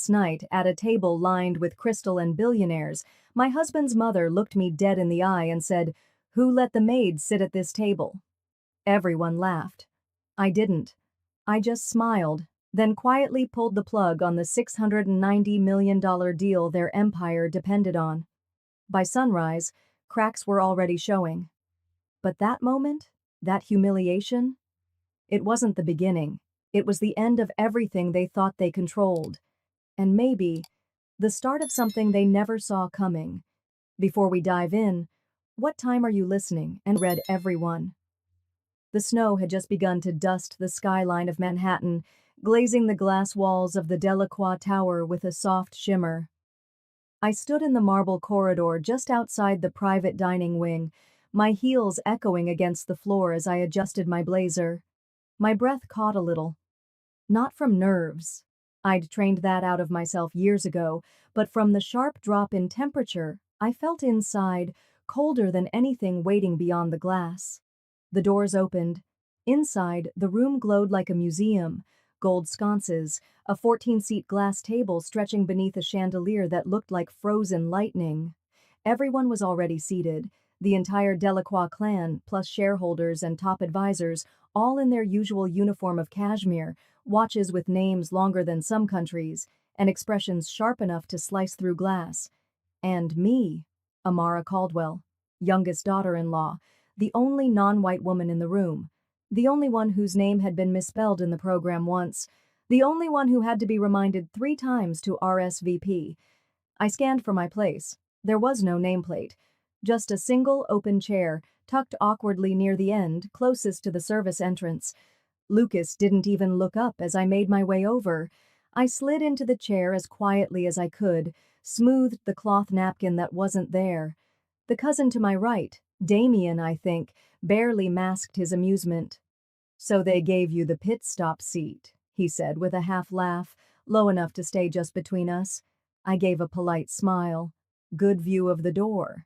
Last night, at a table lined with crystal and billionaires, my husband's mother looked me dead in the eye and said, "Who let the maids sit at this table?" Everyone laughed. I didn't. I just smiled, then quietly pulled the plug on the $690 million deal their empire depended on. By sunrise, cracks were already showing. But that moment, that humiliation, it wasn't the beginning. It was the end of everything they thought they controlled. And maybe, the start of something they never saw coming. Before we dive in, what time are you listening? And read everyone. The snow had just begun to dust the skyline of Manhattan, glazing the glass walls of the Delacroix Tower with a soft shimmer. I stood in the marble corridor just outside the private dining wing, my heels echoing against the floor as I adjusted my blazer. My breath caught a little. Not from nerves. I'd trained that out of myself years ago, but from the sharp drop in temperature I felt inside, colder than anything waiting beyond the glass. The doors opened. Inside, the room glowed like a museum. Gold sconces, a 14-seat glass table stretching beneath a chandelier that looked like frozen lightning. Everyone was already seated, the entire Delacroix clan, plus shareholders and top advisors, all in their usual uniform of cashmere, watches with names longer than some countries, and expressions sharp enough to slice through glass. And me, Amara Caldwell, youngest daughter-in-law, the only non-white woman in the room, the only one whose name had been misspelled in the program once, the only one who had to be reminded 3 times to RSVP. I scanned for my place. There was no nameplate, just a single open chair, tucked awkwardly near the end, closest to the service entrance. Lucas didn't even look up as I made my way over. I slid into the chair as quietly as I could, smoothed the cloth napkin that wasn't there. The cousin to my right, Damien, I think, barely masked his amusement. "So they gave you the pit stop seat," he said with a half laugh, low enough to stay just between us. I gave a polite smile. "Good view of the door."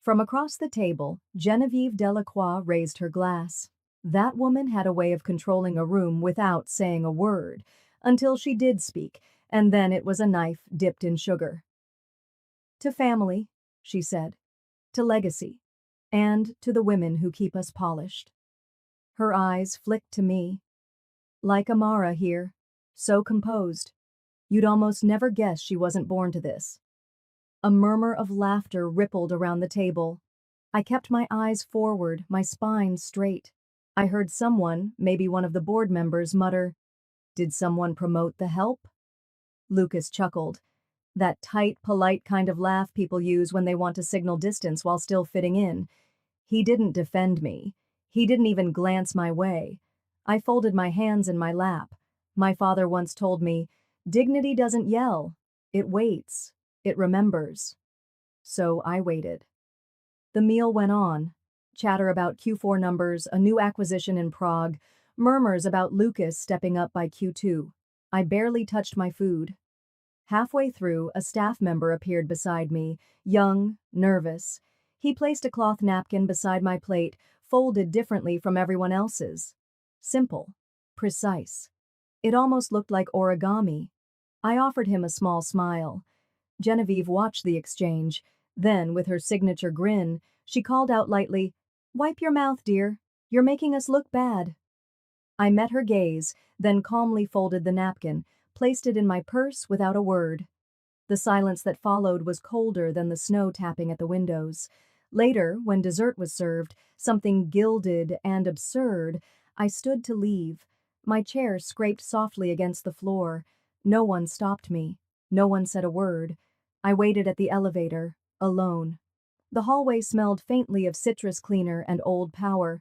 From across the table, Genevieve Delacroix raised her glass. That woman had a way of controlling a room without saying a word, until she did speak, and then it was a knife dipped in sugar. "To family," she said. "To legacy. And to the women who keep us polished." Her eyes flicked to me. Like Amara here, so composed. You'd almost never guess she wasn't born to this. A murmur of laughter rippled around the table. I kept my eyes forward, my spine straight. I heard someone, maybe one of the board members, mutter, "Did someone promote the help?" Lucas chuckled. That tight, polite kind of laugh people use when they want to signal distance while still fitting in. He didn't defend me. He didn't even glance my way. I folded my hands in my lap. My father once told me, "Dignity doesn't yell. It waits. It remembers." So I waited. The meal went on. Chatter about Q4 numbers, a new acquisition in Prague, murmurs about Lucas stepping up by Q2. I barely touched my food. Halfway through, a staff member appeared beside me, young, nervous. He placed a cloth napkin beside my plate, folded differently from everyone else's. Simple. Precise. It almost looked like origami. I offered him a small smile. Genevieve watched the exchange. Then, with her signature grin, she called out lightly, "Wipe your mouth, dear. You're making us look bad." I met her gaze, then calmly folded the napkin, placed it in my purse without a word. The silence that followed was colder than the snow tapping at the windows. Later, when dessert was served, something gilded and absurd, I stood to leave. My chair scraped softly against the floor. No one stopped me. No one said a word. I waited at the elevator, alone. The hallway smelled faintly of citrus cleaner and old power.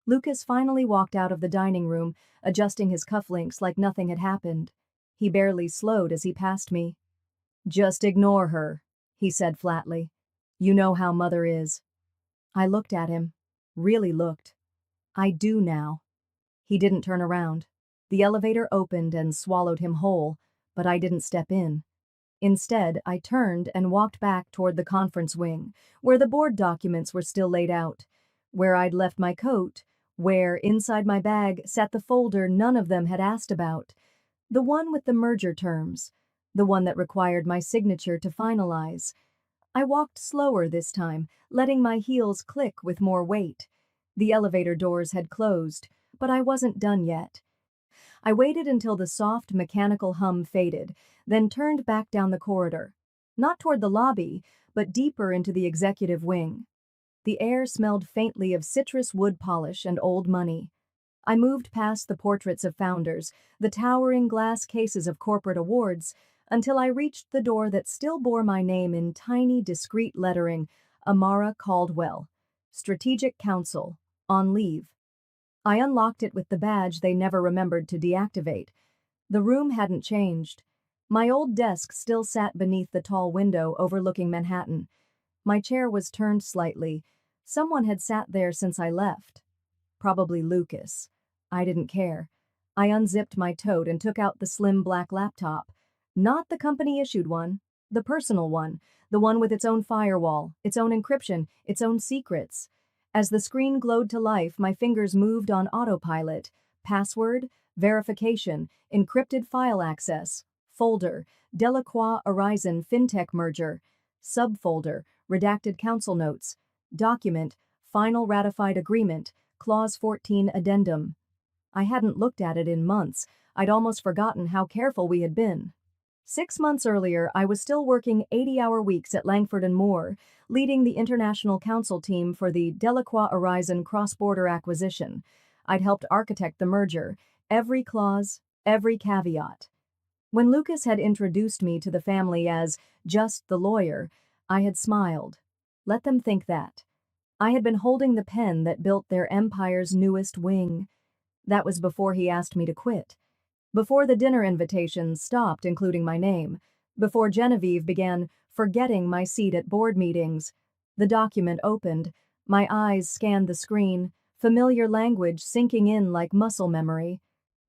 Lucas finally walked out of the dining room, adjusting his cufflinks like nothing had happened. He barely slowed as he passed me. "Just ignore her," he said flatly. "You know how Mother is." I looked at him. Really looked. I do now. He didn't turn around. The elevator opened and swallowed him whole, but I didn't step in. Instead, I turned and walked back toward the conference wing, where the board documents were still laid out, where I'd left my coat, where, inside my bag, sat the folder none of them had asked about, the one with the merger terms, the one that required my signature to finalize. I walked slower this time, letting my heels click with more weight. The elevator doors had closed, but I wasn't done yet. I waited until the soft mechanical hum faded, then turned back down the corridor. Not toward the lobby, but deeper into the executive wing. The air smelled faintly of citrus wood polish and old money. I moved past the portraits of founders, the towering glass cases of corporate awards, until I reached the door that still bore my name in tiny, discreet lettering, Amara Caldwell, Strategic Counsel, on leave. I unlocked it with the badge they never remembered to deactivate. The room hadn't changed. My old desk still sat beneath the tall window overlooking Manhattan. My chair was turned slightly. Someone had sat there since I left. Probably Lucas. I didn't care. I unzipped my tote and took out the slim black laptop. Not the company-issued one, the personal one, the one with its own firewall, its own encryption, its own secrets. As the screen glowed to life, my fingers moved on autopilot. Password, verification, encrypted file access, folder, Delacroix Horizon FinTech merger, subfolder, redacted council notes, document, final ratified agreement, Clause 14 addendum. I hadn't looked at it in months. I'd almost forgotten how careful we had been. 6 months earlier, I was still working 80-hour weeks at Langford and Moore, leading the international counsel team for the Delacroix Horizon cross-border acquisition. I'd helped architect the merger, every clause, every caveat. When Lucas had introduced me to the family as just the lawyer, I had smiled. Let them think that. I had been holding the pen that built their empire's newest wing. That was before he asked me to quit. Before the dinner invitations stopped including my name. Before Genevieve began forgetting my seat at board meetings. The document opened. My eyes scanned the screen, familiar language sinking in like muscle memory.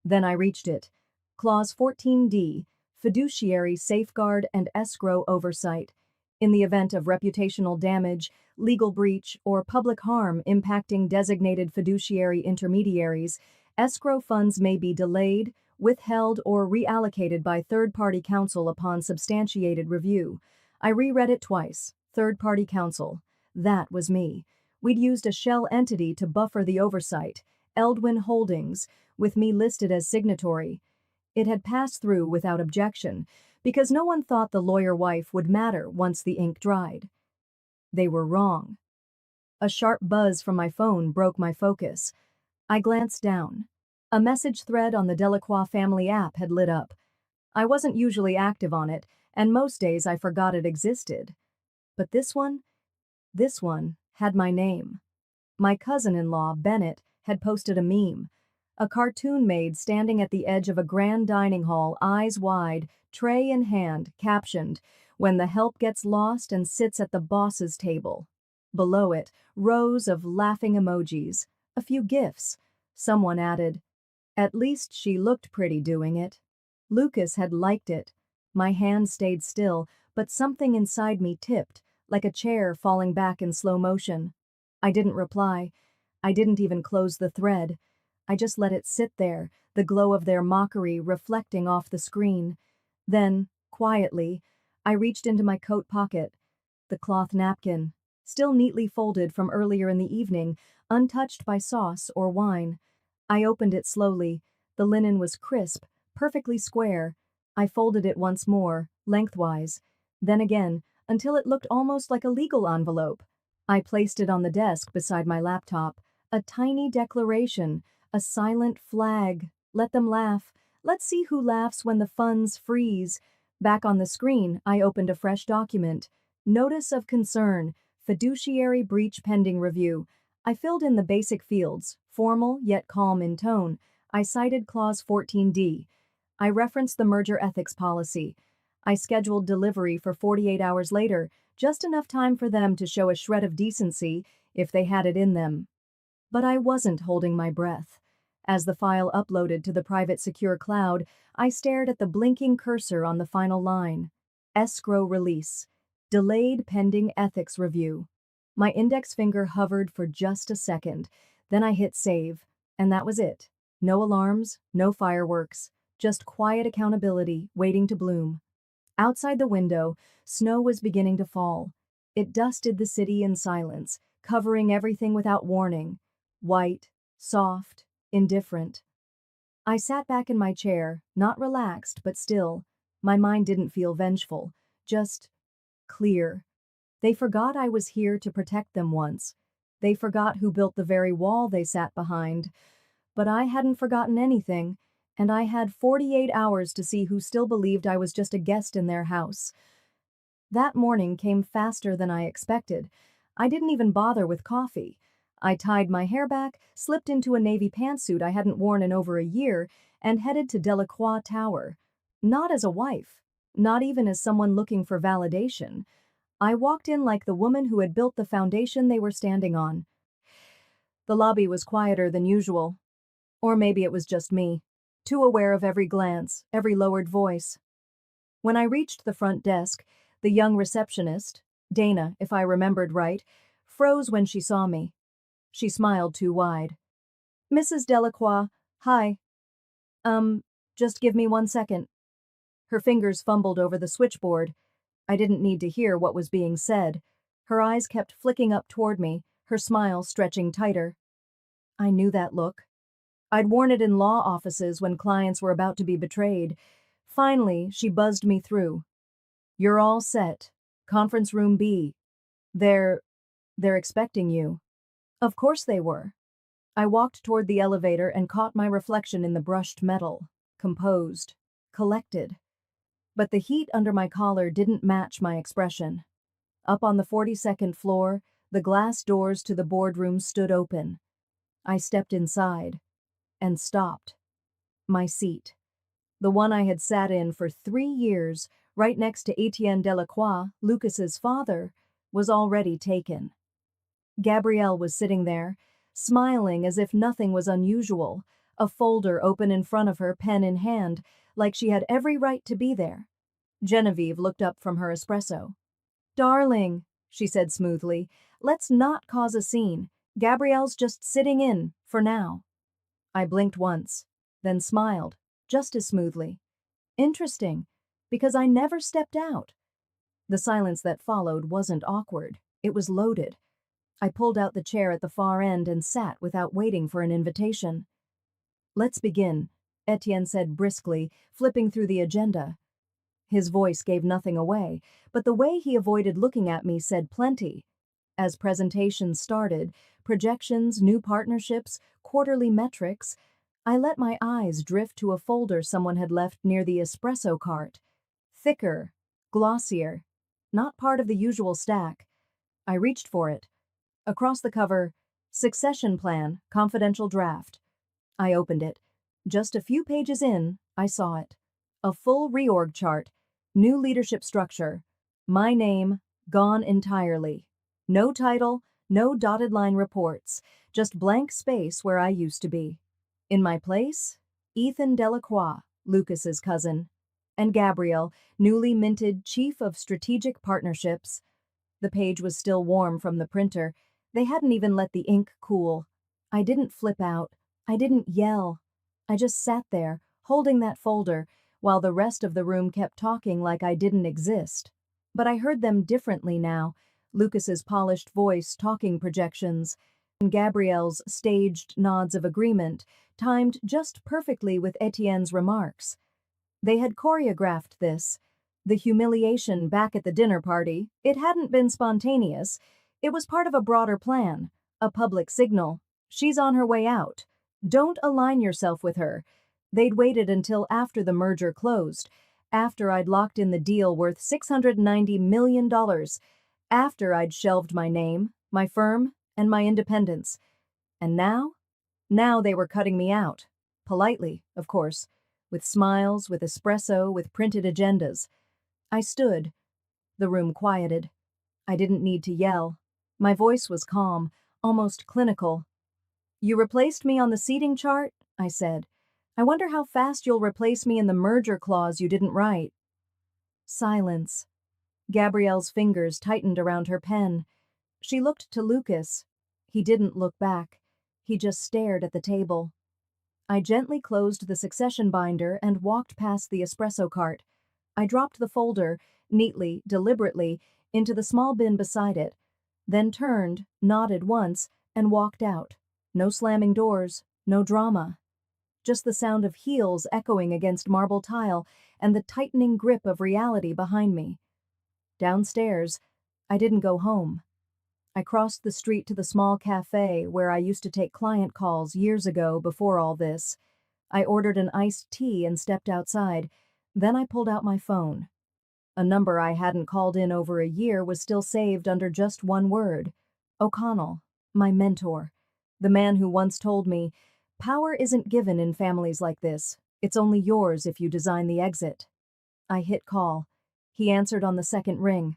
Then I reached it. Clause 14D, fiduciary safeguard and escrow oversight. In the event of reputational damage, legal breach, or public harm impacting designated fiduciary intermediaries, escrow funds may be delayed, withheld, or reallocated by third-party counsel upon substantiated review. I reread it twice. Third-party counsel. That was me. We'd used a shell entity to buffer the oversight, Eldwin Holdings, with me listed as signatory. It had passed through without objection, because no one thought the lawyer wife would matter once the ink dried. They were wrong. A sharp buzz from my phone broke my focus. I glanced down. A message thread on the Delacroix family app had lit up. I wasn't usually active on it, and most days I forgot it existed. But this one had my name. My cousin-in-law, Bennett, had posted a meme. A cartoon maid standing at the edge of a grand dining hall, eyes wide, tray in hand, captioned, "When the help gets lost and sits at the boss's table." Below it, rows of laughing emojis, a few gifs. Someone added, "At least she looked pretty doing it." Lucas had liked it. My hand stayed still, but something inside me tipped, like a chair falling back in slow motion. I didn't reply. I didn't even close the thread. I just let it sit there, the glow of their mockery reflecting off the screen. Then, quietly, I reached into my coat pocket. The cloth napkin, still neatly folded from earlier in the evening, untouched by sauce or wine. I opened it slowly. The linen was crisp, perfectly square. I folded it once more, lengthwise. Then again, until it looked almost like a legal envelope. I placed it on the desk beside my laptop. A tiny declaration, a silent flag. Let them laugh. Let's see who laughs when the funds freeze. Back on the screen, I opened a fresh document. Notice of concern, fiduciary breach pending review. I filled in the basic fields, formal yet calm in tone. I cited Clause 14D. I referenced the merger ethics policy. I scheduled delivery for 48 hours later, just enough time for them to show a shred of decency if they had it in them. But I wasn't holding my breath. As the file uploaded to the private secure cloud, I stared at the blinking cursor on the final line. Escrow release. Delayed pending ethics review. My index finger hovered for just a second. Then I hit save. And that was it. No alarms, no fireworks. Just quiet accountability waiting to bloom. Outside the window, snow was beginning to fall. It dusted the city in silence, covering everything without warning. White, soft, indifferent. I sat back in my chair, not relaxed, but still. My mind didn't feel vengeful, just clear. They forgot I was here to protect them once. They forgot who built the very wall they sat behind. But I hadn't forgotten anything, and I had 48 hours to see who still believed I was just a guest in their house. That morning came faster than I expected. I didn't even bother with coffee. I tied my hair back, slipped into a navy pantsuit I hadn't worn in over a year, and headed to Delacroix Tower. Not as a wife, not even as someone looking for validation. I walked in like the woman who had built the foundation they were standing on. The lobby was quieter than usual. Or maybe it was just me, too aware of every glance, every lowered voice. When I reached the front desk, the young receptionist, Dana, if I remembered right, froze when she saw me. She smiled too wide. "Mrs. Delacroix, hi. Just give me 1 second." Her fingers fumbled over the switchboard. I didn't need to hear what was being said. Her eyes kept flicking up toward me, her smile stretching tighter. I knew that look. I'd worn it in law offices when clients were about to be betrayed. Finally, she buzzed me through. "You're all set. Conference room B. They're expecting you." Of course they were. I walked toward the elevator and caught my reflection in the brushed metal. Composed. Collected. But the heat under my collar didn't match my expression. Up on the 42nd floor, the glass doors to the boardroom stood open. I stepped inside. And stopped. My seat. The one I had sat in for 3 years, right next to Etienne Delacroix, Lucas's father, was already taken. Gabrielle was sitting there, smiling as if nothing was unusual, a folder open in front of her, pen in hand, like she had every right to be there. Genevieve looked up from her espresso. "Darling," she said smoothly, "let's not cause a scene. Gabrielle's just sitting in, for now." I blinked once, then smiled, just as smoothly. Interesting, because I never stepped out. The silence that followed wasn't awkward. It was loaded. I pulled out the chair at the far end and sat without waiting for an invitation. "Let's begin," Etienne said briskly, flipping through the agenda. His voice gave nothing away, but the way he avoided looking at me said plenty. As presentations started, projections, new partnerships, quarterly metrics, I let my eyes drift to a folder someone had left near the espresso cart. Thicker, glossier, not part of the usual stack. I reached for it. Across the cover, "Succession Plan, Confidential Draft." I opened it. Just a few pages in, I saw it. A full reorg chart, new leadership structure. My name, gone entirely. No title, no dotted line reports, just blank space where I used to be. In my place, Ethan Delacroix, Lucas's cousin, and Gabrielle, newly minted Chief of Strategic Partnerships. The page was still warm from the printer. They hadn't even let the ink cool. I didn't flip out. I didn't yell. I just sat there, holding that folder, while the rest of the room kept talking like I didn't exist. But I heard them differently now. Lucas's polished voice talking projections, and Gabrielle's staged nods of agreement, timed just perfectly with Etienne's remarks. They had choreographed this. The humiliation back at the dinner party, it hadn't been spontaneous. It was part of a broader plan, a public signal. She's on her way out. Don't align yourself with her. They'd waited until after the merger closed, after I'd locked in the deal worth $690 million, after I'd shelved my name, my firm, and my independence. And now? Now they were cutting me out. Politely, of course, with smiles, with espresso, with printed agendas. I stood. The room quieted. I didn't need to yell. My voice was calm, almost clinical. "You replaced me on the seating chart?" I said. "I wonder how fast you'll replace me in the merger clause you didn't write." Silence. Gabrielle's fingers tightened around her pen. She looked to Lucas. He didn't look back. He just stared at the table. I gently closed the succession binder and walked past the espresso cart. I dropped the folder, neatly, deliberately, into the small bin beside it, then turned, nodded once, and walked out. No slamming doors, no drama. Just the sound of heels echoing against marble tile and the tightening grip of reality behind me. Downstairs, I didn't go home. I crossed the street to the small cafe where I used to take client calls years ago before all this. I ordered an iced tea and stepped outside. Then I pulled out my phone. A number I hadn't called in over a year was still saved under just one word. O'Connell, my mentor. The man who once told me, "Power isn't given in families like this. It's only yours if you design the exit." I hit call. He answered on the second ring.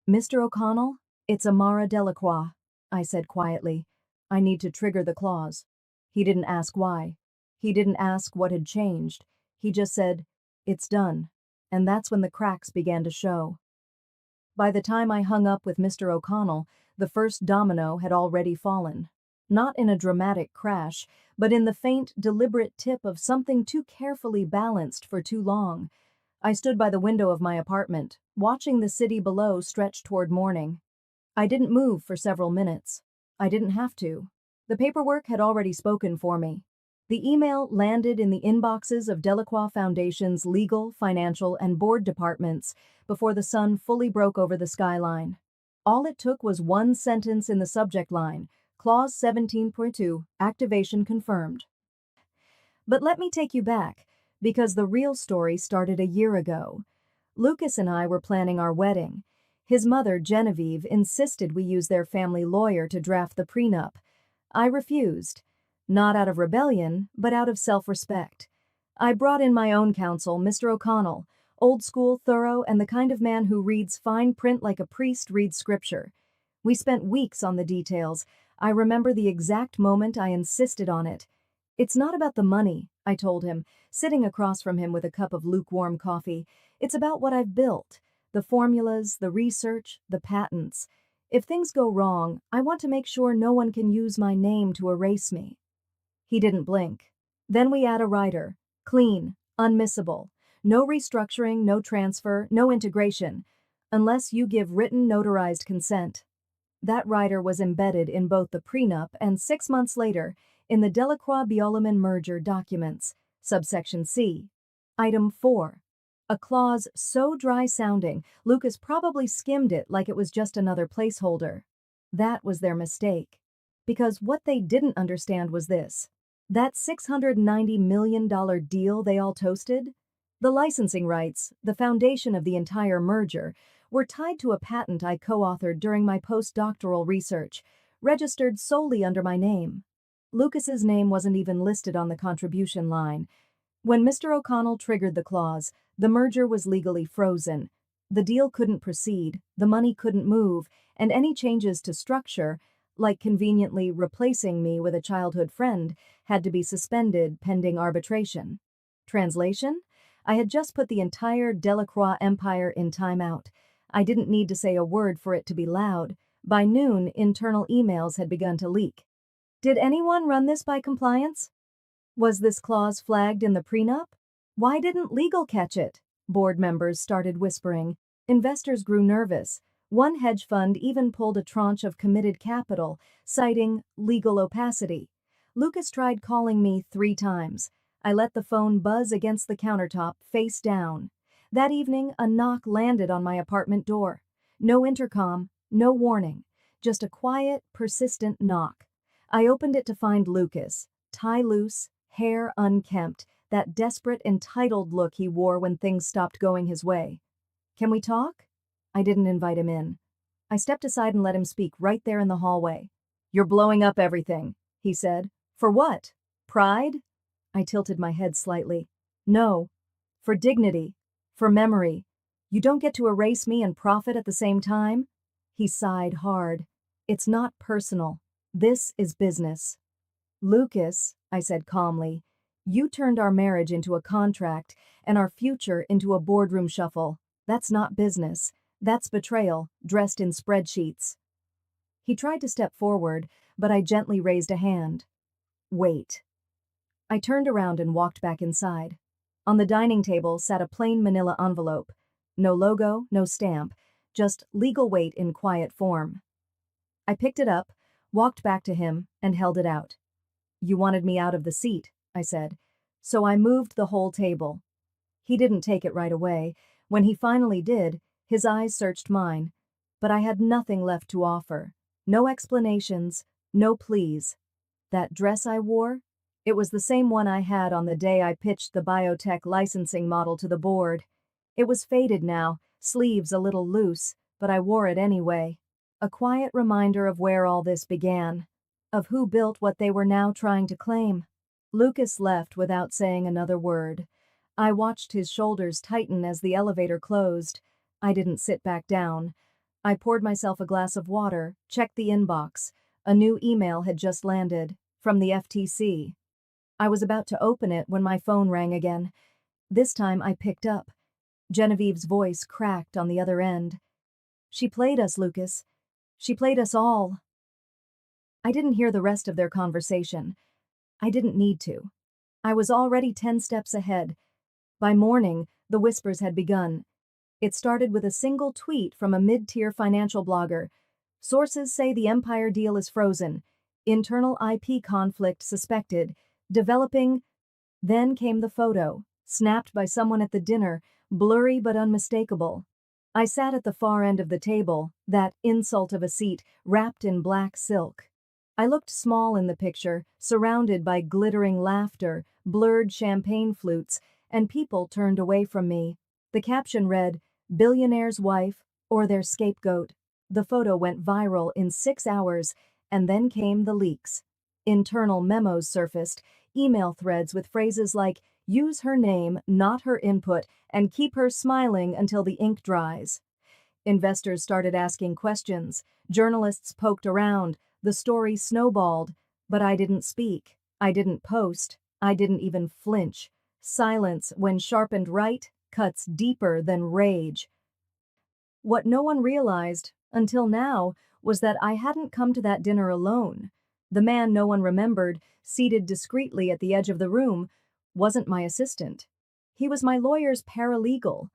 "Mr. O'Connell, it's Amara Delacroix," I said quietly. "I need to trigger the clause." He didn't ask why. He didn't ask what had changed. He just said, "It's done." And that's when the cracks began to show. By the time I hung up with Mr. O'Connell, the first domino had already fallen. Not in a dramatic crash, but in the faint, deliberate tip of something too carefully balanced for too long. I stood by the window of my apartment, watching the city below stretch toward morning. I didn't move for several minutes. I didn't have to. The paperwork had already spoken for me. The email landed in the inboxes of Delacroix Foundation's legal, financial, and board departments before the sun fully broke over the skyline. All it took was one sentence in the subject line, Clause 17.2, activation confirmed. But let me take you back, because the real story started a year ago. Lucas and I were planning our wedding. His mother, Genevieve, insisted we use their family lawyer to draft the prenup. I refused. Not out of rebellion, but out of self-respect. I brought in my own counsel, Mr. O'Connell, old school, thorough, and the kind of man who reads fine print like a priest reads scripture. We spent weeks on the details. I remember the exact moment I insisted on it. "It's not about the money," I told him, sitting across from him with a cup of lukewarm coffee. "It's about what I've built. The formulas, the research, the patents. If things go wrong, I want to make sure no one can use my name to erase me." He didn't blink. "Then we add a rider. Clean, unmissable. No restructuring, no transfer, no integration. Unless you give written notarized consent." That rider was embedded in both the prenup and 6 months later, in the Delacroix-Biolaman merger documents, subsection C. Item 4. A clause so dry-sounding, Lucas probably skimmed it like it was just another placeholder. That was their mistake. Because what they didn't understand was this. That $690 million deal they all toasted? The licensing rights, the foundation of the entire merger, were tied to a patent I co-authored during my postdoctoral research, registered solely under my name. Lucas's name wasn't even listed on the contribution line. When Mr. O'Connell triggered the clause, the merger was legally frozen. The deal couldn't proceed, the money couldn't move, and any changes to structure, like conveniently replacing me with a childhood friend, had to be suspended pending arbitration. Translation? I had just put the entire Delacroix empire in timeout. I didn't need to say a word for it to be loud. By noon, internal emails had begun to leak. Did anyone run this by compliance? Was this clause flagged in the prenup? Why didn't legal catch it? Board members started whispering. Investors grew nervous. One hedge fund even pulled a tranche of committed capital, citing legal opacity. Lucas tried calling me 3 times. I let the phone buzz against the countertop, face down. That evening, a knock landed on my apartment door. No intercom, no warning. Just a quiet, persistent knock. I opened it to find Lucas, tie loose, hair unkempt, that desperate, entitled look he wore when things stopped going his way. "Can we talk?" I didn't invite him in. I stepped aside and let him speak right there in the hallway. "You're blowing up everything," he said. "For what? Pride?" I tilted my head slightly. "No. For dignity. For memory. You don't get to erase me and profit at the same time?" He sighed hard. "It's not personal. This is business." "Lucas," I said calmly, "you turned our marriage into a contract and our future into a boardroom shuffle. That's not business. That's betrayal, dressed in spreadsheets." He tried to step forward, but I gently raised a hand. "Wait." I turned around and walked back inside. On the dining table sat a plain manila envelope. No logo, no stamp, just legal weight in quiet form. I picked it up, walked back to him, and held it out. "You wanted me out of the seat," I said. "So I moved the whole table." He didn't take it right away. When he finally did, his eyes searched mine. But I had nothing left to offer. No explanations, no pleas. That dress I wore? It was the same one I had on the day I pitched the biotech licensing model to the board. It was faded now, sleeves a little loose, but I wore it anyway. A quiet reminder of where all this began, of who built what they were now trying to claim. Lucas left without saying another word. I watched his shoulders tighten as the elevator closed. I didn't sit back down. I poured myself a glass of water, checked the inbox. A new email had just landed, from the FTC. I was about to open it when my phone rang again. This time I picked up. Genevieve's voice cracked on the other end. "She played us, Lucas. She played us all." I didn't hear the rest of their conversation. I didn't need to. I was already 10 steps ahead. By morning, the whispers had begun. It started with a single tweet from a mid-tier financial blogger. "Sources say the Empire deal is frozen. Internal IP conflict suspected. Developing." Then came the photo, snapped by someone at the dinner, blurry but unmistakable. I sat at the far end of the table, that insult of a seat, wrapped in black silk. I looked small in the picture, surrounded by glittering laughter, blurred champagne flutes, and people turned away from me. The caption read, "Billionaire's wife or their scapegoat." The photo went viral in 6 hours, and then came the leaks. Internal memos surfaced, email threads with phrases like, "Use her name, not her input, and keep her smiling until the ink dries." Investors started asking questions. Journalists poked around. The story snowballed. But I didn't speak. I didn't post. I didn't even flinch. Silence, when sharpened right, cuts deeper than rage. What no one realized, until now, was that I hadn't come to that dinner alone. The man no one remembered, seated discreetly at the edge of the room, wasn't my assistant. He was my lawyer's paralegal.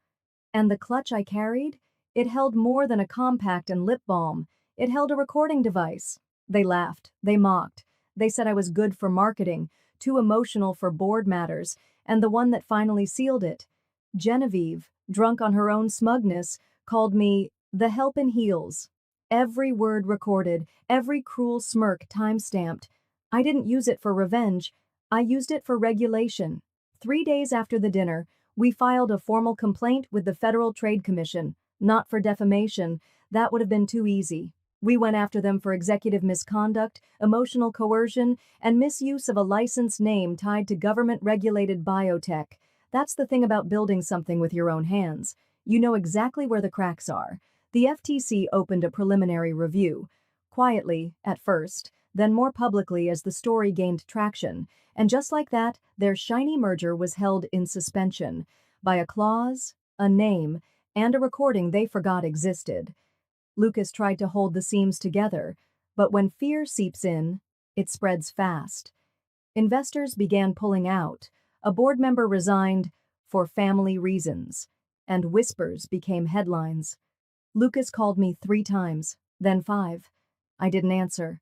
And the clutch I carried? It held more than a compact and lip balm. It held a recording device. They laughed. They mocked. They said I was good for marketing, too emotional for board matters, and the one that finally sealed it. Genevieve, drunk on her own smugness, called me the help in heels. Every word recorded, every cruel smirk time-stamped. I didn't use it for revenge. I used it for regulation. 3 days after the dinner, we filed a formal complaint with the Federal Trade Commission, not for defamation. That would have been too easy. We went after them for executive misconduct, emotional coercion, and misuse of a licensed name tied to government-regulated biotech. That's the thing about building something with your own hands. You know exactly where the cracks are. The FTC opened a preliminary review. Quietly, at first, then more publicly as the story gained traction. And just like that, their shiny merger was held in suspension by a clause, a name, and a recording they forgot existed. Lucas tried to hold the seams together, but when fear seeps in, it spreads fast. Investors began pulling out. A board member resigned for family reasons, and whispers became headlines. Lucas called me 3 times, then 5. I didn't answer.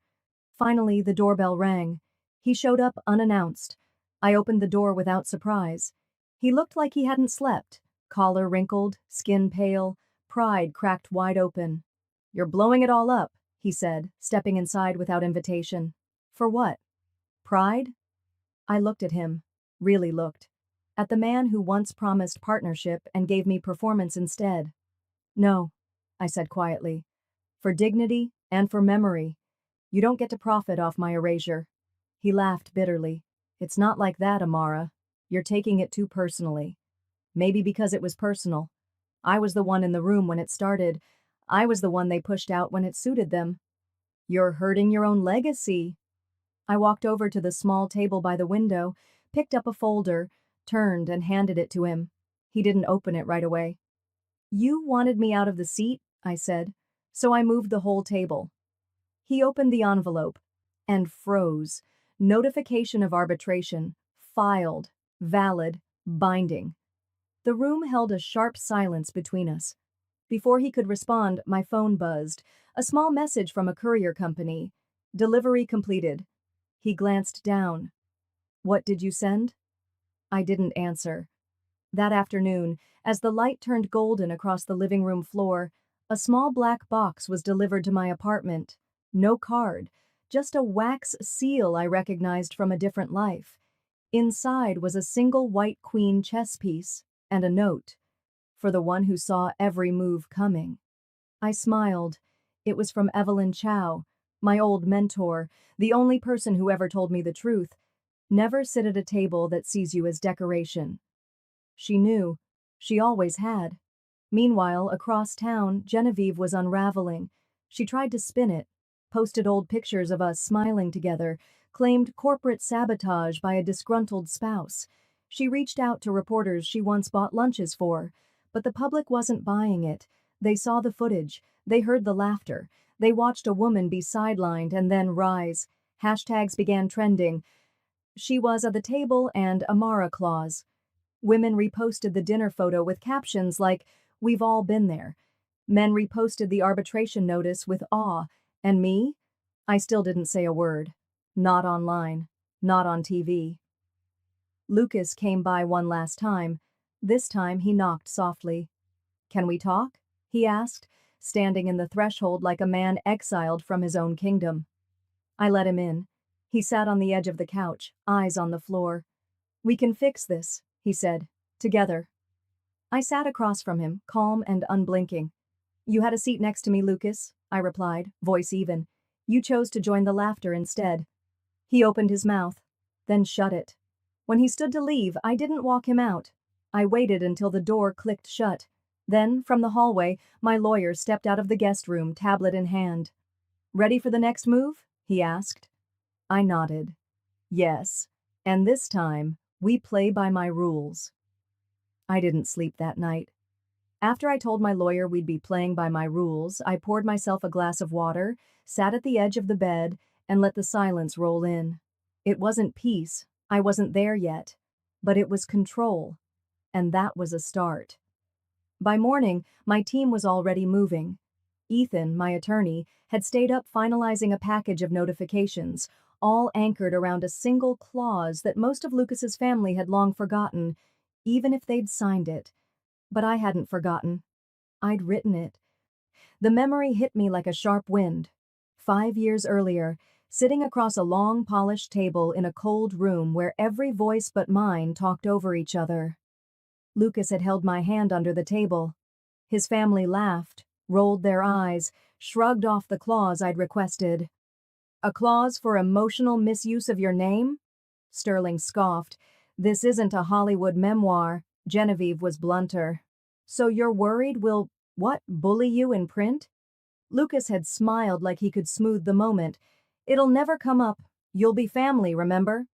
Finally, the doorbell rang. He showed up unannounced. I opened the door without surprise. He looked like he hadn't slept, collar wrinkled, skin pale, pride cracked wide open. "You're blowing it all up," he said, stepping inside without invitation. "For what? Pride?" I looked at him, really looked. At the man who once promised partnership and gave me performance instead. "No," I said quietly. "For dignity and for memory. You don't get to profit off my erasure." He laughed bitterly. "It's not like that, Amara. You're taking it too personally." Maybe because it was personal. I was the one in the room when it started. I was the one they pushed out when it suited them. "You're hurting your own legacy." I walked over to the small table by the window, picked up a folder, turned and handed it to him. He didn't open it right away. "You wanted me out of the seat," I said, "so I moved the whole table." He opened the envelope and froze. Notification of arbitration. Filed. Valid. Binding. The room held a sharp silence between us. Before he could respond, my phone buzzed. A small message from a courier company. Delivery completed. He glanced down. What did you send? I didn't answer. That afternoon, as the light turned golden across the living room floor, a small black box was delivered to my apartment. No card, just a wax seal I recognized from a different life. Inside was a single white queen chess piece and a note. For the one who saw every move coming. I smiled. It was from Evelyn Chow, my old mentor, the only person who ever told me the truth. Never sit at a table that sees you as decoration. She knew. She always had. Meanwhile, across town, Genevieve was unraveling. She tried to spin it, posted old pictures of us smiling together, claimed corporate sabotage by a disgruntled spouse. She reached out to reporters she once bought lunches for, but the public wasn't buying it. They saw the footage, they heard the laughter, they watched a woman be sidelined and then rise. Hashtags began trending. She was at the table and Amara clause. Women reposted the dinner photo with captions like, "We've all been there." Men reposted the arbitration notice with awe. And me? I still didn't say a word. Not online. Not on TV. Lucas came by one last time. This time he knocked softly. "Can we talk?" he asked, standing in the threshold like a man exiled from his own kingdom. I let him in. He sat on the edge of the couch, eyes on the floor. "We can fix this," he said. "Together." I sat across from him, calm and unblinking. "You had a seat next to me, Lucas," I replied, voice even. "You chose to join the laughter instead." He opened his mouth, then shut it. When he stood to leave, I didn't walk him out. I waited until the door clicked shut. Then, from the hallway, my lawyer stepped out of the guest room, tablet in hand. "Ready for the next move?" he asked. I nodded. "Yes. And this time, we play by my rules." I didn't sleep that night. After I told my lawyer we'd be playing by my rules, I poured myself a glass of water, sat at the edge of the bed, and let the silence roll in. It wasn't peace, I wasn't there yet, but it was control, and that was a start. By morning, my team was already moving. Ethan, my attorney, had stayed up finalizing a package of notifications, all anchored around a single clause that most of Lucas's family had long forgotten, even if they'd signed it. But I hadn't forgotten. I'd written it. The memory hit me like a sharp wind. 5 years earlier, sitting across a long, polished table in a cold room where every voice but mine talked over each other. Lucas had held my hand under the table. His family laughed, rolled their eyes, shrugged off the clause I'd requested. "A clause for emotional misuse of your name?" Sterling scoffed. "This isn't a Hollywood memoir." Genevieve was blunter. "So you're worried we'll, bully you in print?" Lucas had smiled like he could smooth the moment. "It'll never come up. You'll be family, remember?"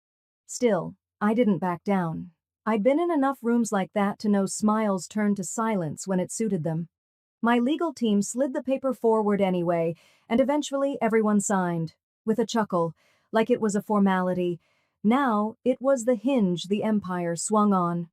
Still, I didn't back down. I'd been in enough rooms like that to know smiles turned to silence when it suited them. My legal team slid the paper forward anyway, and eventually everyone signed, with a chuckle, like it was a formality. Now, it was the hinge the empire swung on.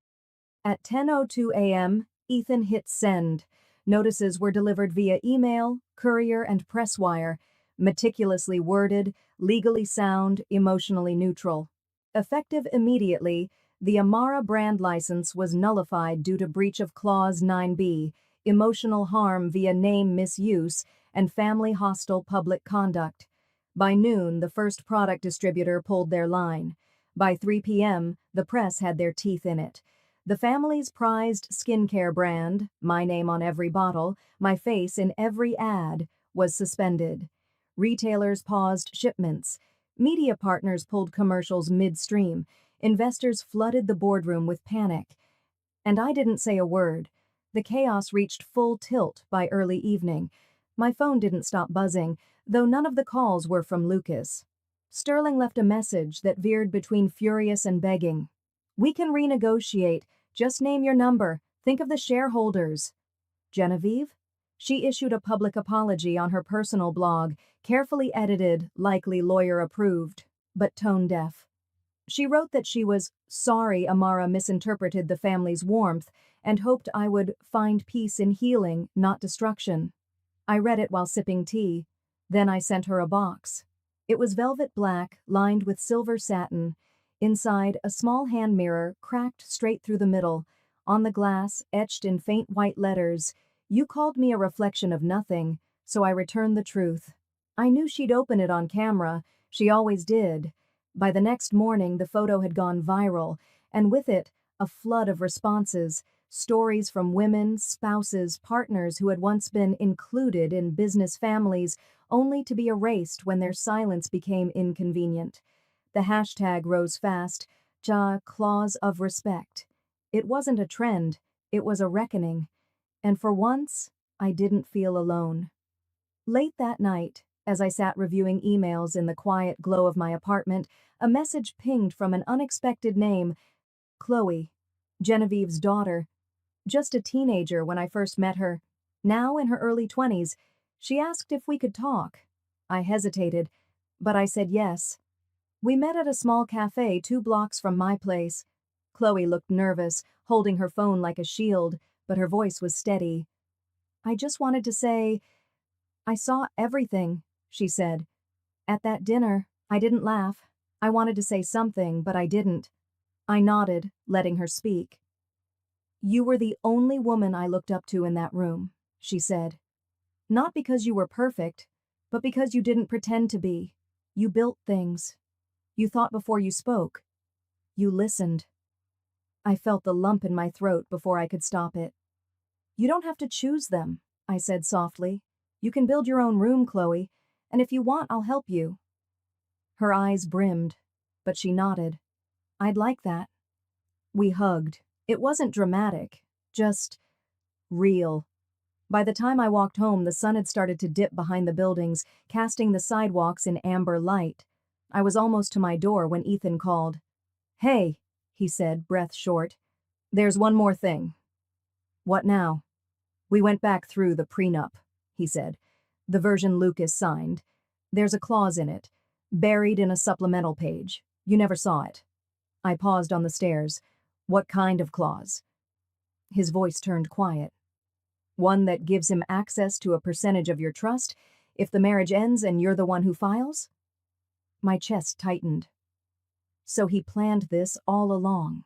At 10:02 a.m., Ethan hit send. Notices were delivered via email, courier, and press wire, meticulously worded, legally sound, emotionally neutral. Effective immediately, the Amara brand license was nullified due to breach of Clause 9B, emotional harm via name misuse, and family hostile public conduct. By noon, the first product distributor pulled their line. By 3 p.m., the press had their teeth in it. The family's prized skincare brand, my name on every bottle, my face in every ad, was suspended. Retailers paused shipments. Media partners pulled commercials midstream. Investors flooded the boardroom with panic. And I didn't say a word. The chaos reached full tilt by early evening. My phone didn't stop buzzing, though none of the calls were from Lucas. Sterling left a message that veered between furious and begging. "We can renegotiate. Just name your number. Think of the shareholders." Genevieve? She issued a public apology on her personal blog, carefully edited, likely lawyer approved, but tone deaf. She wrote that she was sorry Amara misinterpreted the family's warmth and hoped I would find peace in healing, not destruction. I read it while sipping tea. Then I sent her a box. It was velvet black, lined with silver satin. Inside, a small hand mirror, cracked straight through the middle. On the glass, etched in faint white letters, "You called me a reflection of nothing, so I returned the truth." I knew she'd open it on camera. She always did. By the next morning, the photo had gone viral, and with it, a flood of responses. Stories from women, spouses, partners who had once been included in business families, only to be erased when their silence became inconvenient. The hashtag rose fast, Ja Clause of Respect. It wasn't a trend, it was a reckoning. And for once, I didn't feel alone. Late that night, as I sat reviewing emails in the quiet glow of my apartment, a message pinged from an unexpected name: Chloe, Genevieve's daughter. Just a teenager when I first met her. Now in her early 20s, she asked if we could talk. I hesitated, but I said yes. We met at a small cafe 2 blocks from my place. Chloe looked nervous, holding her phone like a shield, but her voice was steady. "I just wanted to say, I saw everything," she said. "At that dinner, I didn't laugh. I wanted to say something, but I didn't." I nodded, letting her speak. "You were the only woman I looked up to in that room," she said. "Not because you were perfect, but because you didn't pretend to be. You built things. You thought before you spoke. You listened." I felt the lump in my throat before I could stop it. "You don't have to choose them," I said softly. "You can build your own room, Chloe, and if you want, I'll help you." Her eyes brimmed, but she nodded. "I'd like that." We hugged. It wasn't dramatic, just real. By the time I walked home, the sun had started to dip behind the buildings, casting the sidewalks in amber light. I was almost to my door when Ethan called. "Hey," he said, breath short. "There's one more thing." "What now?" "We went back through the prenup," he said. "The version Lucas signed. There's a clause in it, buried in a supplemental page. You never saw it." I paused on the stairs. "What kind of clause?" His voice turned quiet. "One that gives him access to a percentage of your trust if the marriage ends and you're the one who files?" My chest tightened. So he planned this all along.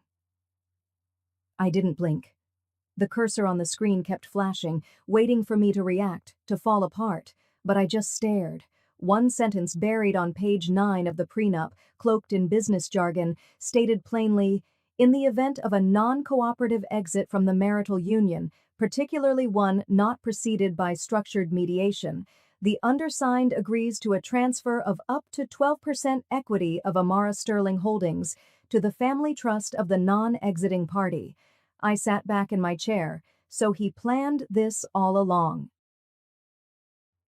I didn't blink. The cursor on the screen kept flashing, waiting for me to react, to fall apart, but I just stared. One sentence buried on page 9 of the prenup, cloaked in business jargon, stated plainly, "In the event of a non-cooperative exit from the marital union, particularly one not preceded by structured mediation, the undersigned agrees to a transfer of up to 12% equity of Amara Sterling Holdings to the family trust of the non-exiting party." I sat back in my chair. So he planned this all along.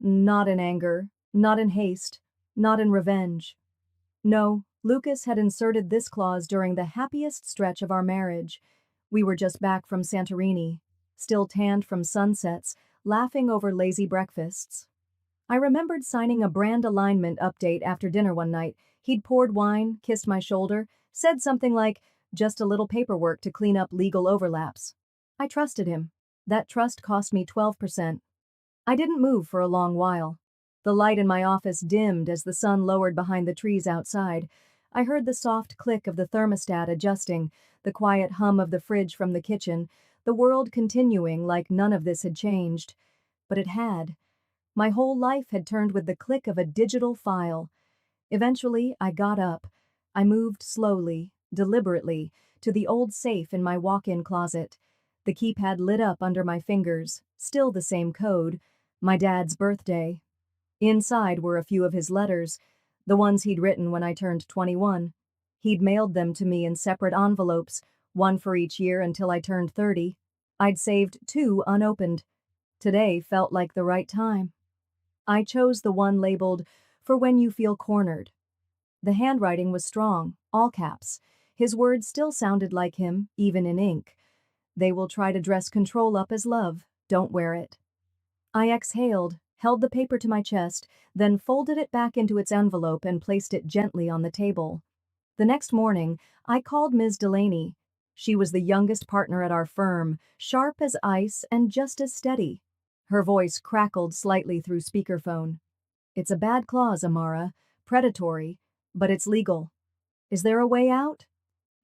Not in anger, not in haste, not in revenge. No, Lucas had inserted this clause during the happiest stretch of our marriage. We were just back from Santorini, still tanned from sunsets, laughing over lazy breakfasts. I remembered signing a brand alignment update after dinner one night. He'd poured wine, kissed my shoulder, said something like, "Just a little paperwork to clean up legal overlaps." I trusted him. That trust cost me 12%. I didn't move for a long while. The light in my office dimmed as the sun lowered behind the trees outside. I heard the soft click of the thermostat adjusting, the quiet hum of the fridge from the kitchen, the world continuing like none of this had changed. But it had. My whole life had turned with the click of a digital file. Eventually, I got up. I moved slowly, deliberately, to the old safe in my walk-in closet. The keypad lit up under my fingers, still the same code, my dad's birthday. Inside were a few of his letters, the ones he'd written when I turned 21. He'd mailed them to me in separate envelopes, one for each year until I turned 30. I'd saved 2 unopened. Today felt like the right time. I chose the one labeled, "For when you feel cornered." The handwriting was strong, all caps. His words still sounded like him, even in ink. "They will try to dress control up as love. Don't wear it." I exhaled, held the paper to my chest, then folded it back into its envelope and placed it gently on the table. The next morning, I called Ms. Delaney. She was the youngest partner at our firm, sharp as ice and just as steady. Her voice crackled slightly through speakerphone. "It's a bad clause, Amara. Predatory. But it's legal. Is there a way out?"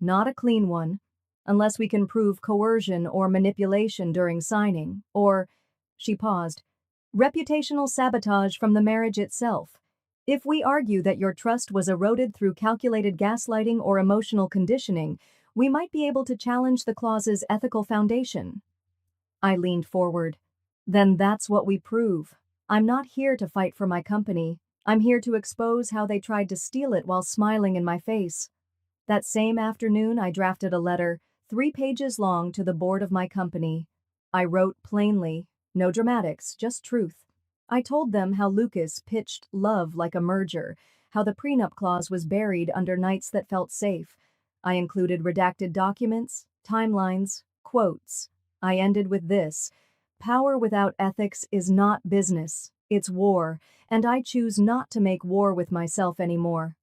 "Not a clean one. Unless we can prove coercion or manipulation during signing, or," she paused, "reputational sabotage from the marriage itself. If we argue that your trust was eroded through calculated gaslighting or emotional conditioning, we might be able to challenge the clause's ethical foundation." I leaned forward. "Then that's what we prove. I'm not here to fight for my company. I'm here to expose how they tried to steal it while smiling in my face." That same afternoon, I drafted a letter, 3 pages long, to the board of my company. I wrote plainly, no dramatics, just truth. I told them how Lucas pitched love like a merger, how the prenup clause was buried under nights that felt safe. I included redacted documents, timelines, quotes. I ended with this: "Power without ethics is not business, it's war, and I choose not to make war with myself anymore."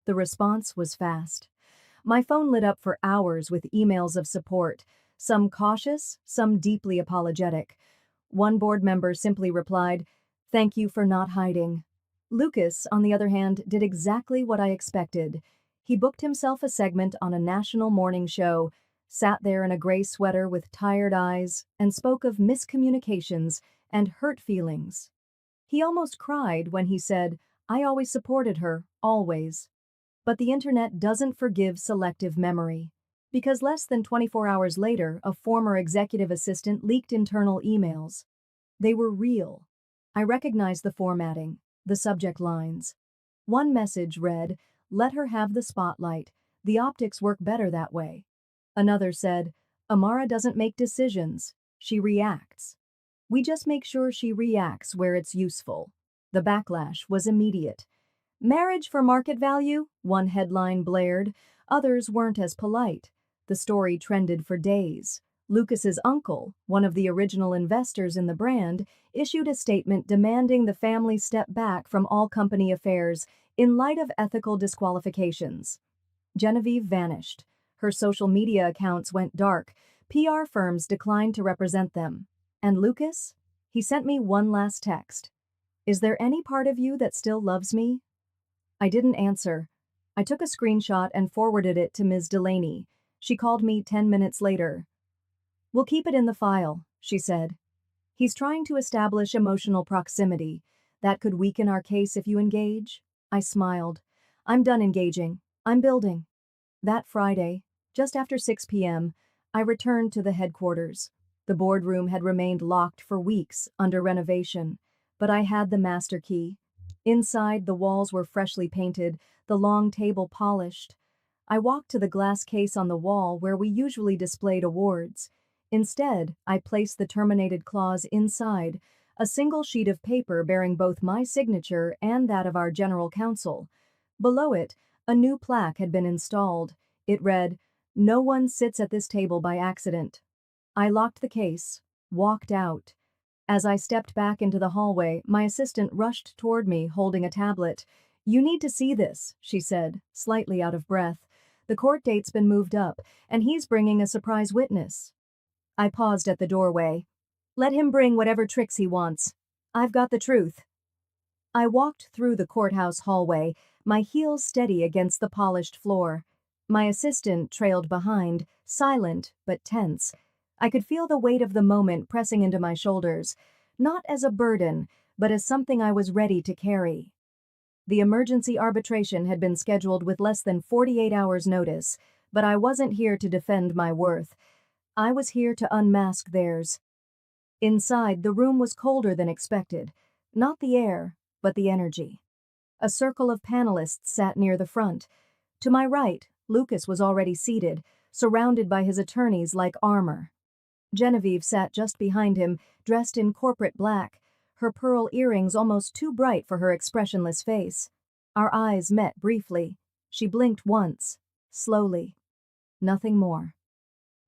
The response was fast. My phone lit up for hours with emails of support, some cautious, some deeply apologetic. One board member simply replied, "Thank you for not hiding." Lucas, on the other hand, did exactly what I expected. He booked himself a segment on a national morning show, sat there in a gray sweater with tired eyes, and spoke of miscommunications and hurt feelings. He almost cried when he said, "I always supported her, always." But the internet doesn't forgive selective memory. Because less than 24 hours later, a former executive assistant leaked internal emails. They were real. I recognized the formatting, the subject lines. One message read, "Let her have the spotlight. The optics work better that way." Another said, "Amara doesn't make decisions. She reacts. We just make sure she reacts where it's useful." The backlash was immediate. "Marriage for market value," one headline blared. Others weren't as polite. The story trended for days. Lucas's uncle, one of the original investors in the brand, issued a statement demanding the family step back from all company affairs in light of ethical disqualifications. Genevieve vanished. Her social media accounts went dark. PR firms declined to represent them. And Lucas? He sent me one last text. "Is there any part of you that still loves me?" I didn't answer. I took a screenshot and forwarded it to Ms. Delaney. She called me 10 minutes later. "We'll keep it in the file," she said. "He's trying to establish emotional proximity. That could weaken our case if you engage." I smiled. "I'm done engaging. I'm building." That Friday, just after 6 p.m., I returned to the headquarters. The boardroom had remained locked for weeks under renovation, but I had the master key. Inside, the walls were freshly painted, the long table polished. I walked to the glass case on the wall where we usually displayed awards. Instead, I placed the terminated clause inside, a single sheet of paper bearing both my signature and that of our general counsel. Below it, a new plaque had been installed. It read, "No one sits at this table by accident." I locked the case, walked out. As I stepped back into the hallway, my assistant rushed toward me holding a tablet. "You need to see this," she said, slightly out of breath. "The court date's been moved up, and he's bringing a surprise witness." I paused at the doorway. "Let him bring whatever tricks he wants. I've got the truth." I walked through the courthouse hallway, my heels steady against the polished floor. My assistant trailed behind, silent but tense. I could feel the weight of the moment pressing into my shoulders, not as a burden, but as something I was ready to carry. The emergency arbitration had been scheduled with less than 48 hours' notice, but I wasn't here to defend my worth. I was here to unmask theirs. Inside, the room was colder than expected. Not the air, but the energy. A circle of panelists sat near the front. To my right, Lucas was already seated, surrounded by his attorneys like armor. Genevieve sat just behind him, dressed in corporate black, her pearl earrings almost too bright for her expressionless face. Our eyes met briefly. She blinked once, slowly. Nothing more.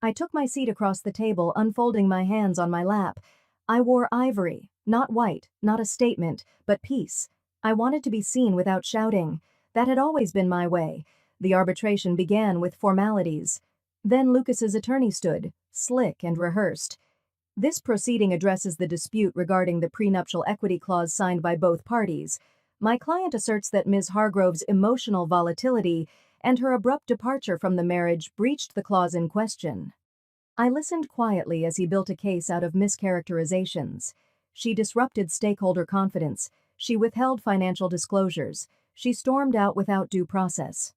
I took my seat across the table, unfolding my hands on my lap. I wore ivory, not white, not a statement, but peace. I wanted to be seen without shouting. That had always been my way. The arbitration began with formalities. Then Lucas's attorney stood, slick and rehearsed. This proceeding addresses the dispute regarding the prenuptial equity clause signed by both parties. My client asserts that Ms. Hargrove's emotional volatility and her abrupt departure from the marriage breached the clause in question. I listened quietly as he built a case out of mischaracterizations. She disrupted stakeholder confidence. She withheld financial disclosures. She stormed out without due process.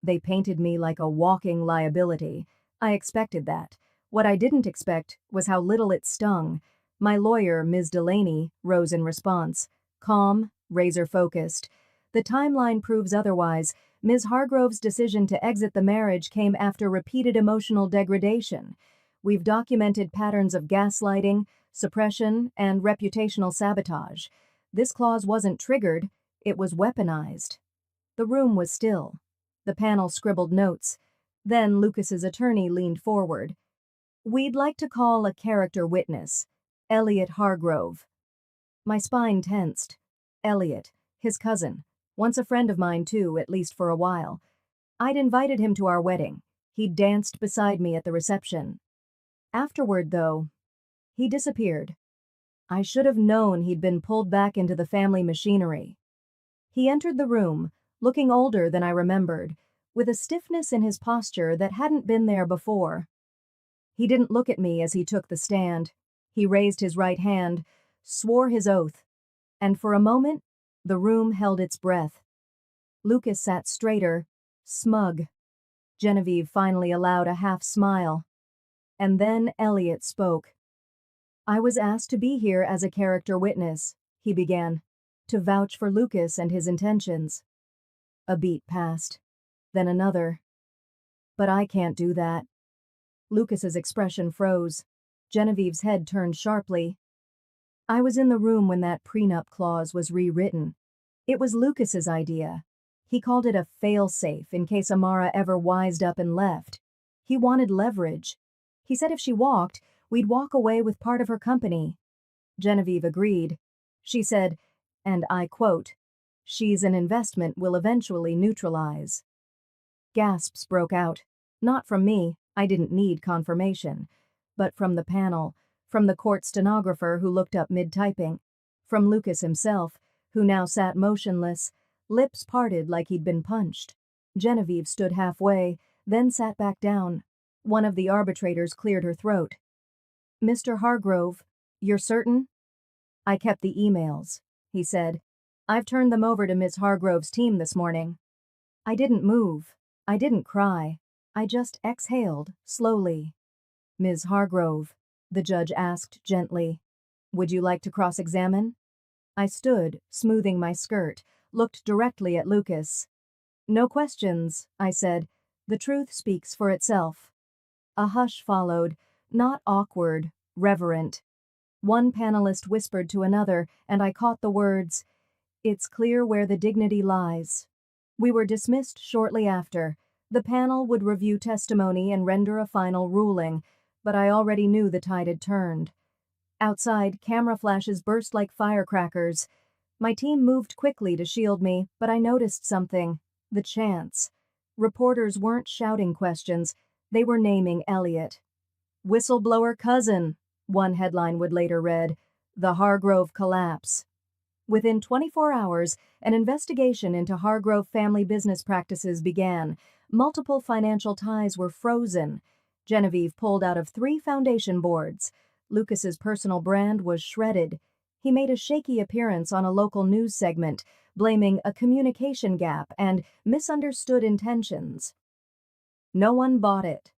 They painted me like a walking liability. I expected that. What I didn't expect was how little it stung. My lawyer, Ms. Delaney, rose in response. Calm, razor-focused. The timeline proves otherwise. Ms. Hargrove's decision to exit the marriage came after repeated emotional degradation. We've documented patterns of gaslighting, suppression, and reputational sabotage. This clause wasn't triggered, it was weaponized. The room was still. The panel scribbled notes. Then Lucas's attorney leaned forward. We'd like to call a character witness, Elliot Hargrove. My spine tensed. Elliot, his cousin, once a friend of mine too, at least for a while. I'd invited him to our wedding. He danced beside me at the reception. Afterward, though, he disappeared. I should have known he'd been pulled back into the family machinery. He entered the room, looking older than I remembered, with a stiffness in his posture that hadn't been there before. He didn't look at me as he took the stand. He raised his right hand, swore his oath, and for a moment, the room held its breath. Lucas sat straighter, smug. Genevieve finally allowed a half smile. And then Elliot spoke. I was asked to be here as a character witness, he began, to vouch for Lucas and his intentions. A beat passed, then another. But I can't do that. Lucas's expression froze. Genevieve's head turned sharply. I was in the room when that prenup clause was rewritten. It was Lucas's idea. He called it a fail-safe in case Amara ever wised up and left. He wanted leverage. He said if she walked, we'd walk away with part of her company. Genevieve agreed. She said, and I quote, "She's an investment we'll eventually neutralize." Gasps broke out. Not from me, I didn't need confirmation, but from the panel, from the court stenographer who looked up mid-typing, from Lucas himself, who now sat motionless, lips parted like he'd been punched. Genevieve stood halfway, then sat back down. One of the arbitrators cleared her throat. Mr. Hargrove, you're certain? I kept the emails, he said. I've turned them over to Ms. Hargrove's team this morning. I didn't move. I didn't cry. I just exhaled, slowly. Ms. Hargrove, the judge asked gently, would you like to cross-examine? I stood, smoothing my skirt, looked directly at Lucas. No questions, I said. The truth speaks for itself. A hush followed, not awkward, reverent. One panelist whispered to another, and I caught the words, "It's clear where the dignity lies." We were dismissed shortly after. The panel would review testimony and render a final ruling, but I already knew the tide had turned. Outside, camera flashes burst like firecrackers. My team moved quickly to shield me, but I noticed something. The chants. Reporters weren't shouting questions. They were naming Elliot. Whistleblower cousin, one headline would later read. The Hargrove collapse. Within 24 hours, an investigation into Hargrove family business practices began. Multiple financial ties were frozen. Genevieve pulled out of 3 foundation boards. Lucas's personal brand was shredded. He made a shaky appearance on a local news segment, blaming a communication gap and misunderstood intentions. No one bought it.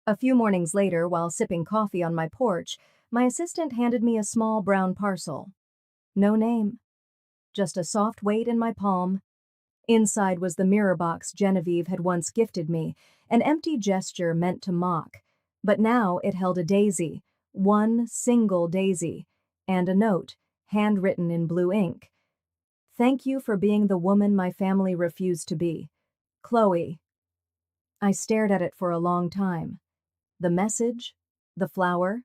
A few mornings later, while sipping coffee on my porch, my assistant handed me a small brown parcel. No name. Just a soft weight in my palm. Inside was the mirror box Genevieve had once gifted me, an empty gesture meant to mock. But now it held a daisy, one single daisy, and a note, handwritten in blue ink. Thank you for being the woman my family refused to be. Chloe. I stared at it for a long time. The message, the flower,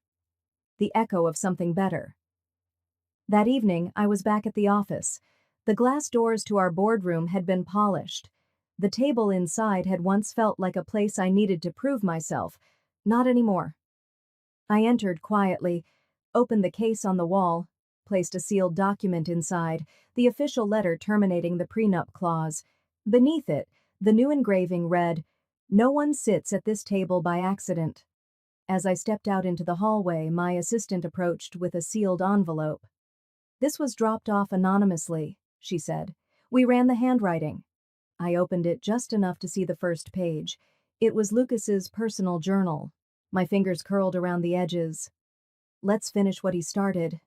the echo of something better. That evening, I was back at the office. The glass doors to our boardroom had been polished. The table inside had once felt like a place I needed to prove myself. Not anymore. I entered quietly, opened the case on the wall, placed a sealed document inside, the official letter terminating the prenup clause. Beneath it, the new engraving read, "No one sits at this table by accident." As I stepped out into the hallway, my assistant approached with a sealed envelope. "This was dropped off anonymously," she said. "We ran the handwriting." I opened it just enough to see the first page. It was Lucas's personal journal. My fingers curled around the edges. Let's finish what he started.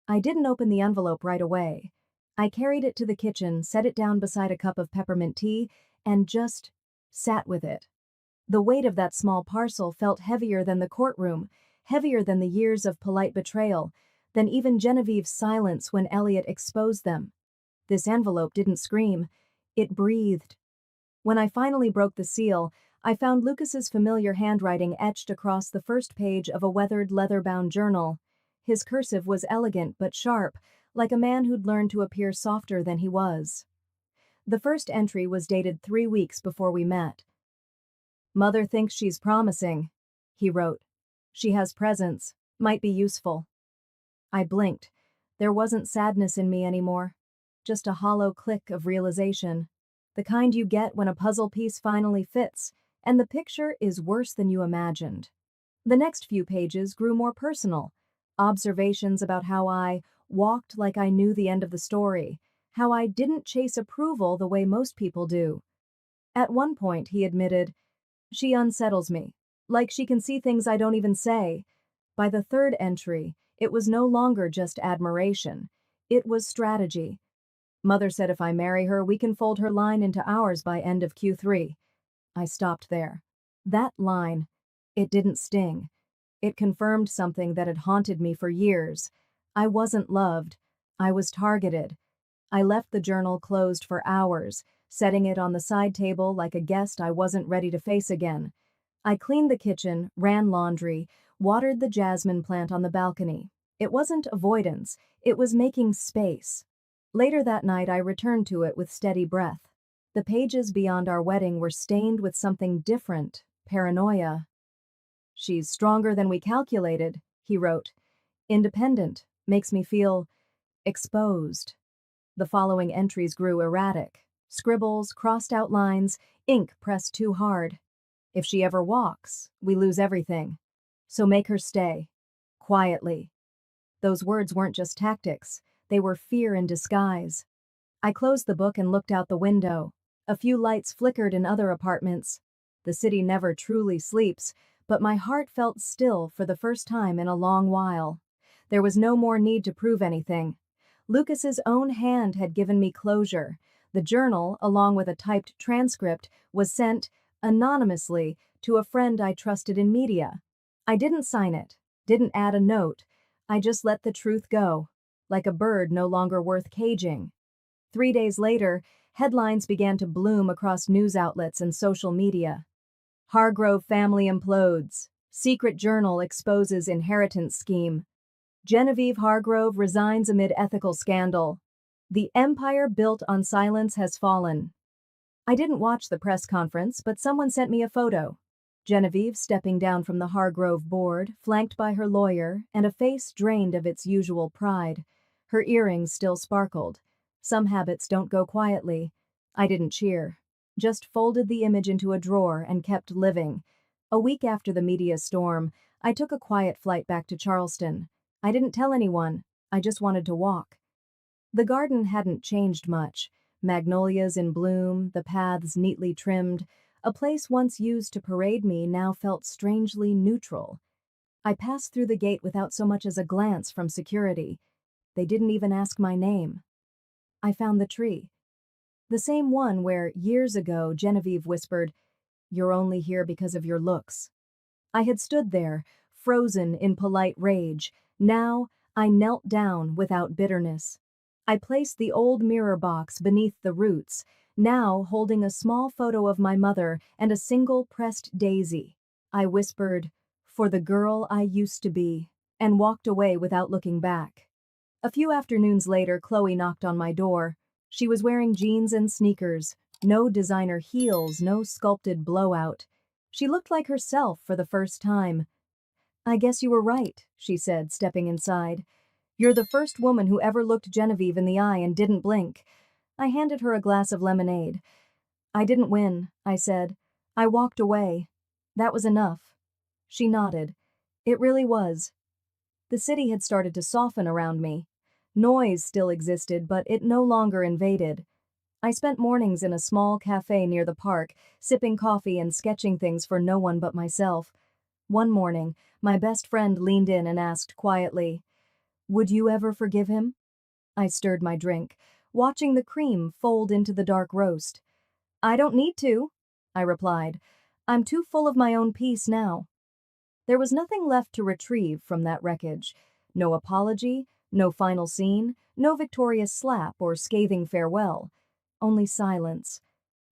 I didn't open the envelope right away. I carried it to the kitchen, set it down beside a cup of peppermint tea, and just sat with it. The weight of that small parcel felt heavier than the courtroom, heavier than the years of polite betrayal, than even Genevieve's silence when Elliot exposed them. This envelope didn't scream. It breathed. When I finally broke the seal, I found Lucas's familiar handwriting etched across the first page of a weathered leather-bound journal. His cursive was elegant but sharp, like a man who'd learned to appear softer than he was. The first entry was dated 3 weeks before we met. "Mother thinks she's promising," he wrote. "She has presence, might be useful." I blinked. There wasn't sadness in me anymore. Just a hollow click of realization. The kind you get when a puzzle piece finally fits, and the picture is worse than you imagined. The next few pages grew more personal. Observations about how I walked like I knew the end of the story, how I didn't chase approval the way most people do. At one point, he admitted, "She unsettles me, like she can see things I don't even say." By the third entry, it was no longer just admiration. It was strategy. "Mother said if I marry her, we can fold her line into ours by end of Q3. I stopped there. That line, it didn't sting. It confirmed something that had haunted me for years. I wasn't loved. I was targeted. I left the journal closed for hours, setting it on the side table like a guest I wasn't ready to face again. I cleaned the kitchen, ran laundry, watered the jasmine plant on the balcony. It wasn't avoidance, it was making space. Later that night, I returned to it with steady breath. The pages beyond our wedding were stained with something different, paranoia. "She's stronger than we calculated," he wrote. "Independent, makes me feel exposed." The following entries grew erratic. Scribbles, crossed out lines, ink pressed too hard. "If she ever walks, we lose everything. So make her stay. Quietly." Those words weren't just tactics, they were fear in disguise. I closed the book and looked out the window. A few lights flickered in other apartments. The city never truly sleeps, but my heart felt still for the first time in a long while. There was no more need to prove anything. Lucas's own hand had given me closure. The journal, along with a typed transcript, was sent, anonymously, to a friend I trusted in media. I didn't sign it, didn't add a note. I just let the truth go, like a bird no longer worth caging. 3 days later, headlines began to bloom across news outlets and social media. "Hargrove family implodes. Secret journal exposes inheritance scheme. Genevieve Hargrove resigns amid ethical scandal. The empire built on silence has fallen." I didn't watch the press conference, but someone sent me a photo. Genevieve stepping down from the Hargrove board, flanked by her lawyer, and a face drained of its usual pride. Her earrings still sparkled. Some habits don't go quietly. I didn't cheer. Just folded the image into a drawer and kept living. A week after the media storm, I took a quiet flight back to Charleston. I didn't tell anyone. I just wanted to walk. The garden hadn't changed much. Magnolias in bloom, the paths neatly trimmed. A place once used to parade me now felt strangely neutral. I passed through the gate without so much as a glance from security. They didn't even ask my name. I found the tree. The same one where, years ago, Genevieve whispered, "You're only here because of your looks." I had stood there, frozen in polite rage. Now, I knelt down without bitterness. I placed the old mirror box beneath the roots, now holding a small photo of my mother and a single pressed daisy. I whispered, "For the girl I used to be," and walked away without looking back. A few afternoons later, Chloe knocked on my door. She was wearing jeans and sneakers. No designer heels, no sculpted blowout. She looked like herself for the first time. "I guess you were right," she said, stepping inside. "You're the first woman who ever looked Genevieve in the eye and didn't blink." I handed her a glass of lemonade. "I didn't win," I said. "I walked away. That was enough." She nodded. It really was. The city had started to soften around me. Noise still existed, but it no longer invaded. I spent mornings in a small cafe near the park, sipping coffee and sketching things for no one but myself. One morning, my best friend leaned in and asked quietly, "Would you ever forgive him?" I stirred my drink, watching the cream fold into the dark roast. "I don't need to," I replied. "I'm too full of my own peace now." There was nothing left to retrieve from that wreckage. No apology, no final scene, no victorious slap or scathing farewell. Only silence.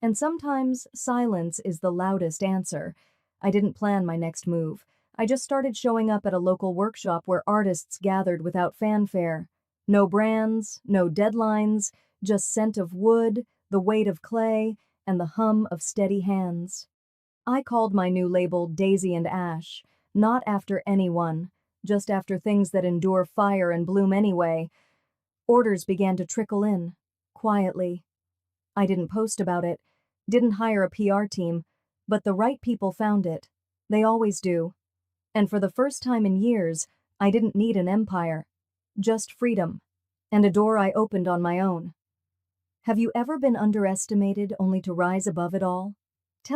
And sometimes silence is the loudest answer. I didn't plan my next move. I just started showing up at a local workshop where artists gathered without fanfare. No brands, no deadlines, just scent of wood, the weight of clay, and the hum of steady hands. I called my new label Daisy and Ash, not after anyone, just after things that endure fire and bloom anyway. Orders began to trickle in, quietly. I didn't post about it, didn't hire a PR team, but the right people found it. They always do. And for the first time in years, I didn't need an empire. Just freedom. And a door I opened on my own. Have you ever been underestimated only to rise above it all?